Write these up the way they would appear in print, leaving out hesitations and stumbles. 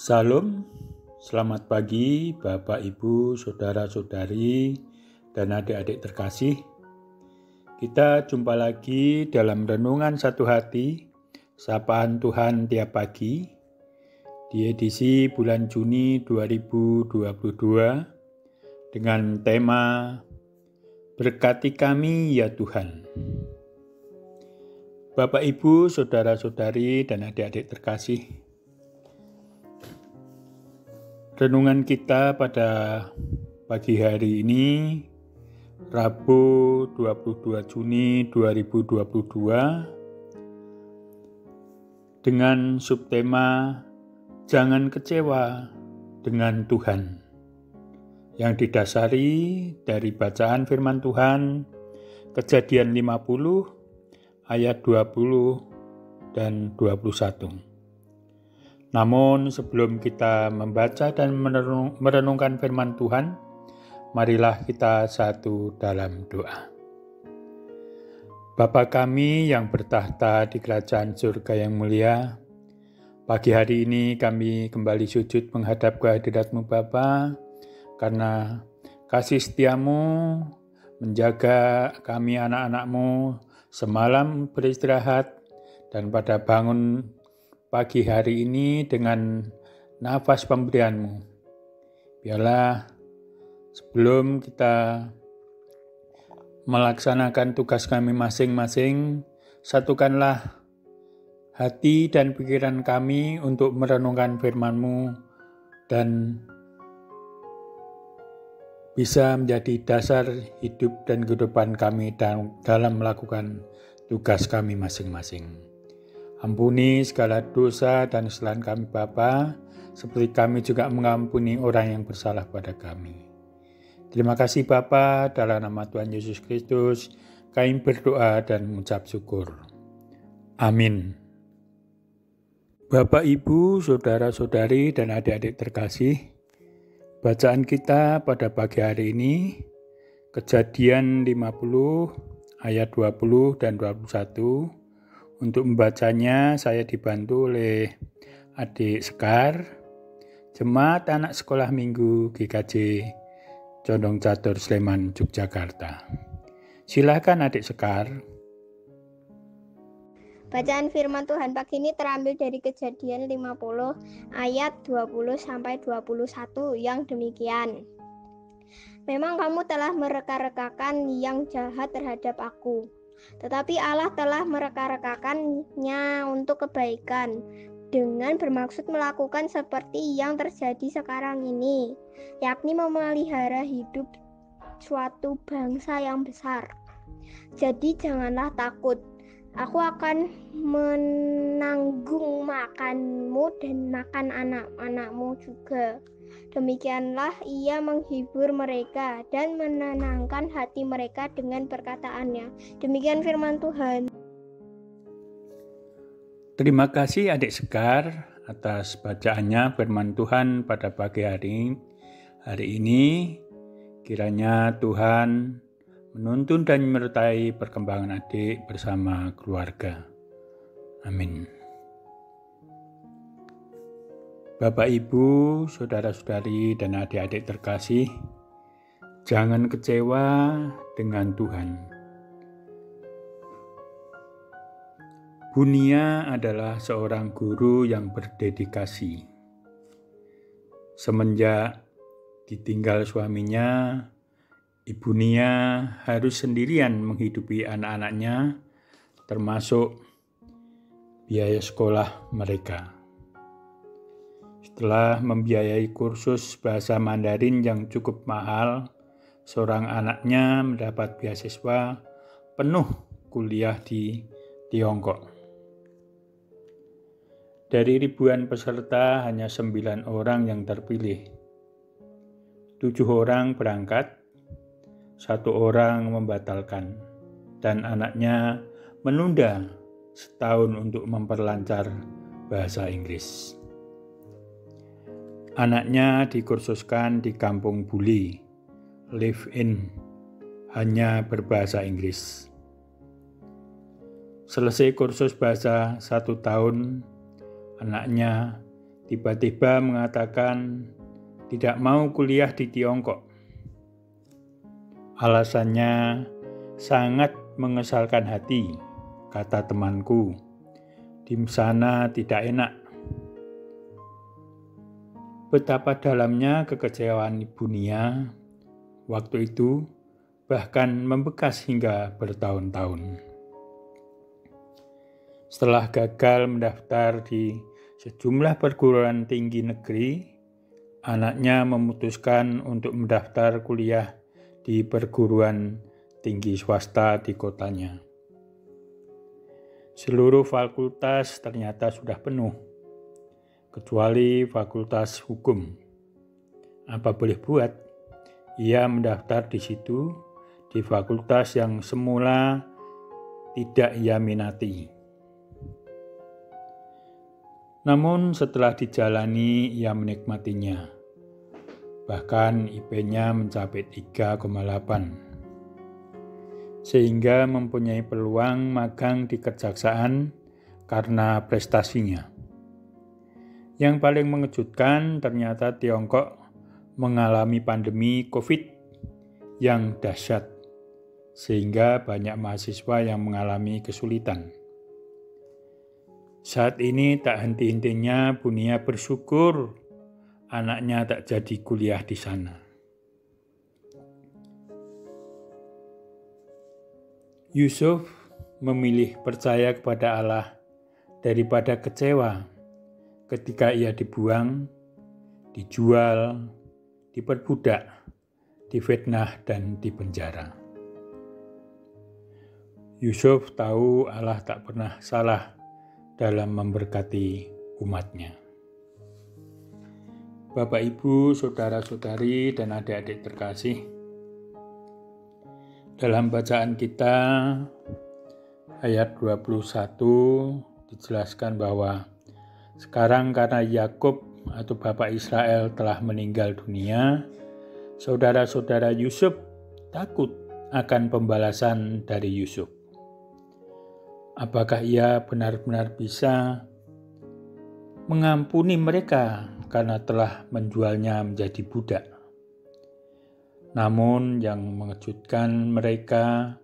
Salam, selamat pagi Bapak, Ibu, Saudara-saudari, dan adik-adik terkasih. Kita jumpa lagi dalam Renungan Satu Hati, Sapaan Tuhan Tiap Pagi, di edisi bulan Juni 2022, dengan tema Berkati Kami Ya Tuhan. Bapak, Ibu, Saudara-saudari, dan adik-adik terkasih, renungan kita pada pagi hari ini, Rabu 22 Juni 2022, dengan subtema Jangan Kecewa dengan Tuhan, yang didasari dari bacaan firman Tuhan Kejadian 50 ayat 20 dan 21. Namun sebelum kita membaca dan merenungkan firman Tuhan, marilah kita satu dalam doa. Bapa kami yang bertahta di kerajaan surga yang mulia, pagi hari ini kami kembali sujud menghadap kehadirat-Mu Bapa, karena kasih setia-Mu menjaga kami anak-anak-Mu semalam beristirahat, dan pada bangun pagi hari ini dengan nafas pemberian-Mu. Biarlah sebelum kita melaksanakan tugas kami masing-masing, satukanlah hati dan pikiran kami untuk merenungkan firman-Mu dan bisa menjadi dasar hidup dan kehidupan kami dalam melakukan tugas kami masing-masing. Ampuni segala dosa dan kesalahan kami Bapa, seperti kami juga mengampuni orang yang bersalah pada kami. Terima kasih Bapa, dalam nama Tuhan Yesus Kristus, kami berdoa dan mengucap syukur. Amin. Bapak, Ibu, Saudara-saudari, dan adik-adik terkasih, bacaan kita pada pagi hari ini, Kejadian 50 ayat 20 dan 21, Untuk membacanya saya dibantu oleh adik Sekar, Jemaat Anak Sekolah Minggu GKJ Condong Catur Sleman, Yogyakarta. Silakan adik Sekar. Bacaan firman Tuhan pagi ini terambil dari Kejadian 50 ayat 20 sampai 21 yang demikian. Memang kamu telah mereka-rekakan yang jahat terhadap aku, tetapi Allah telah mereka-rekakannya untuk kebaikan, dengan bermaksud melakukan seperti yang terjadi sekarang ini, yakni memelihara hidup suatu bangsa yang besar. Jadi janganlah takut, aku akan menanggung makanmu dan makan anak-anakmu juga. Demikianlah ia menghibur mereka dan menenangkan hati mereka dengan perkataannya. Demikian firman Tuhan. Terima kasih adik Sekar atas bacaannya firman Tuhan pada pagi hari ini. Kiranya Tuhan menuntun dan menyertai perkembangan adik bersama keluarga. Amin. Bapak, Ibu, Saudara-saudari, dan adik-adik terkasih, jangan kecewa dengan Tuhan. Bunia adalah seorang guru yang berdedikasi. Semenjak ditinggal suaminya, Ibu Nia harus sendirian menghidupi anak-anaknya, termasuk biaya sekolah mereka. Setelah membiayai kursus bahasa Mandarin yang cukup mahal, seorang anaknya mendapat beasiswa penuh kuliah di Tiongkok. Dari ribuan peserta, hanya 9 orang yang terpilih. 7 orang berangkat, 1 orang membatalkan, dan anaknya menunda setahun untuk memperlancar bahasa Inggris. Anaknya dikursuskan di kampung Buli, live in, hanya berbahasa Inggris. Selesai kursus bahasa 1 tahun, anaknya tiba-tiba mengatakan tidak mau kuliah di Tiongkok. Alasannya sangat mengesalkan hati, kata temanku. Di sana tidak enak. Betapa dalamnya kekecewaan Ibu Nia waktu itu, bahkan membekas hingga bertahun-tahun. Setelah gagal mendaftar di sejumlah perguruan tinggi negeri, anaknya memutuskan untuk mendaftar kuliah di perguruan tinggi swasta di kotanya. Seluruh fakultas ternyata sudah penuh, kecuali fakultas hukum. Apa boleh buat? Ia mendaftar di situ, di fakultas yang semula tidak ia minati. Namun setelah dijalani, ia menikmatinya. Bahkan IP-nya mencapai 3,8. Sehingga mempunyai peluang magang di kejaksaan karena prestasinya. Yang paling mengejutkan ternyata Tiongkok mengalami pandemi COVID yang dahsyat, sehingga banyak mahasiswa yang mengalami kesulitan. Saat ini tak henti-hentinya Bu Nia bersyukur anaknya tak jadi kuliah di sana. Yusuf memilih percaya kepada Allah daripada kecewa ketika ia dibuang, dijual, diperbudak, difitnah, dan dipenjara. Yusuf tahu Allah tak pernah salah dalam memberkati umatnya. Bapak, Ibu, saudara-saudari, dan adik-adik terkasih, dalam bacaan kita ayat 21 dijelaskan bahwa sekarang karena Yakub atau Bapak Israel telah meninggal dunia, saudara-saudara Yusuf takut akan pembalasan dari Yusuf. Apakah ia benar-benar bisa mengampuni mereka karena telah menjualnya menjadi budak? Namun yang mengejutkan mereka,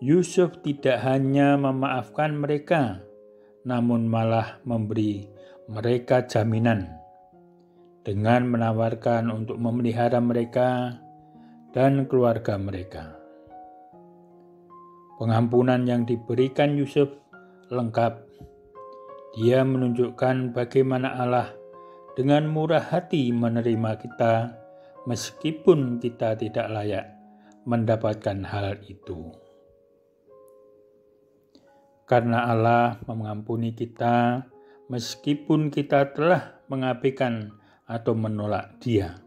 Yusuf tidak hanya memaafkan mereka, namun malah memberi mereka jaminan dengan menawarkan untuk memelihara mereka dan keluarga mereka. Pengampunan yang diberikan Yusuf lengkap. Dia menunjukkan bagaimana Allah dengan murah hati menerima kita meskipun kita tidak layak mendapatkan hal itu. Karena Allah mengampuni kita meskipun kita telah mengabaikan atau menolak Dia.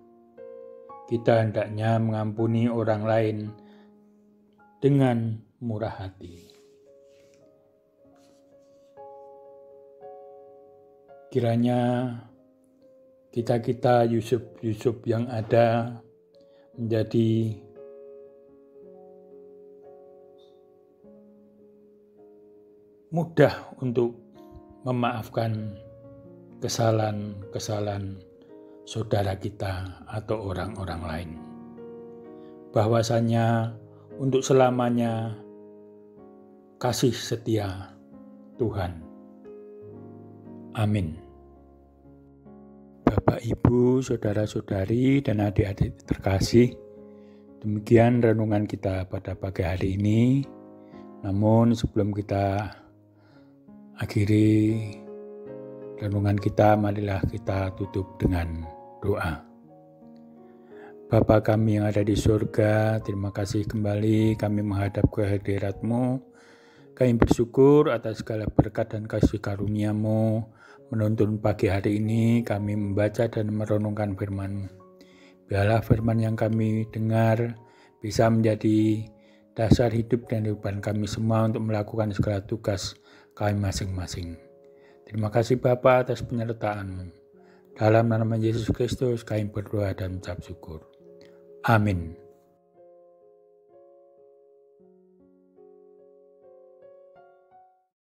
Kita hendaknya mengampuni orang lain dengan murah hati. Kiranya kita Yusuf yang ada menjadi mudah untuk memaafkan kesalahan-kesalahan saudara kita atau orang-orang lain. Bahwasanya untuk selamanya kasih setia Tuhan. Amin. Bapak, Ibu, saudara-saudari, dan adik-adik terkasih, demikian renungan kita pada pagi hari ini. Namun sebelum kita akhiri renungan kita, marilah kita tutup dengan doa. Bapa kami yang ada di surga, terima kasih kembali kami menghadap ke hadirat-Mu. Kami bersyukur atas segala berkat dan kasih karunia-Mu. Menuntun pagi hari ini kami membaca dan merenungkan firman-Mu. Biarlah firman yang kami dengar bisa menjadi dasar hidup dan kehidupan kami semua untuk melakukan segala tugas kami masing-masing. Terima kasih Bapa atas penyertaan-Mu. Dalam nama Yesus Kristus kami berdoa dan mengucap syukur. Amin.